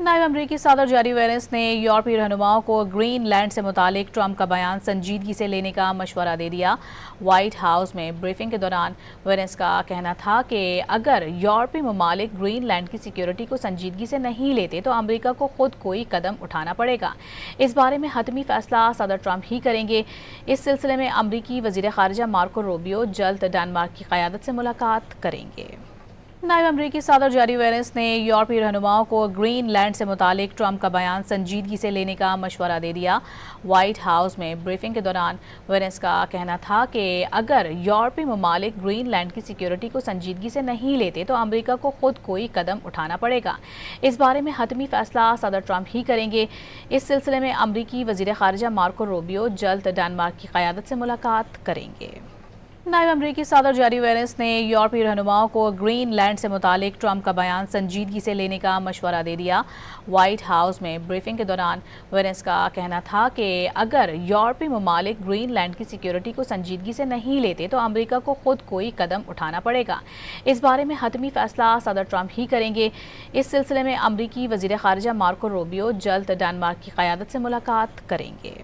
नायब अमरीकी सदर जेरी वेंस ने यूरोपीय रहनुमाओं को ग्रीन लैंड से मुतालिक ट्रंप का बयान संजीदगी से लेने का मशवरा दे दिया। व्हाइट हाउस में ब्रीफिंग के दौरान वेंस का कहना था कि अगर यूरोपीय ममालिक ग्रीन लैंड की सिक्योरिटी को संजीदगी से नहीं लेते तो अमरीका को खुद कोई कदम उठाना पड़ेगा। इस बारे में हतमी फैसला सदर ट्रंप ही करेंगे। इस सिलसिले में अमरीकी वजीर खारजा मार्को रूबियो जल्द डेनमार्क की क़यादत से मुलाकात करेंगे। नायब अमरीकी सदर जेरी वेंस ने यूरोपीय रहनुमाओं को ग्रीन लैंड से मुतालिक ट्रंप का बयान संजीदगी से लेने का मशवरा दे दिया। व्हाइट हाउस में ब्रीफिंग के दौरान वेंस का कहना था कि अगर यूरोपीय ममालिक ग्रीन लैंड की सिक्योरिटी को संजीदगी से नहीं लेते तो अमरीका को खुद कोई कदम उठाना पड़ेगा। इस बारे में हतमी फैसला सदर ट्रंप ही करेंगे। इस सिलसिले में अमरीकी वजीर खारजा मार्को रूबियो जल्द डेनमार्क की क़यादत से मुलाकात करेंगे। नायब अमरीकी सदर जेरी वेंस ने यूरोपीय रहनुमाओं को ग्रीन लैंड से मुतालिक ट्रंप का बयान संजीदगी से लेने का मशवरा दे दिया। व्हाइट हाउस में ब्रीफिंग के दौरान वेंस का कहना था कि अगर यूरोपीय ममालिक ग्रीन लैंड की सिक्योरिटी को संजीदगी से नहीं लेते तो अमरीका को खुद कोई कदम उठाना पड़ेगा। इस बारे में हतमी फैसला सदर ट्रंप ही करेंगे। इस सिलसिले में अमरीकी वजीर खारजा मार्को रूबियो जल्द डेनमार्क की क़यादत से मुलाकात करेंगे।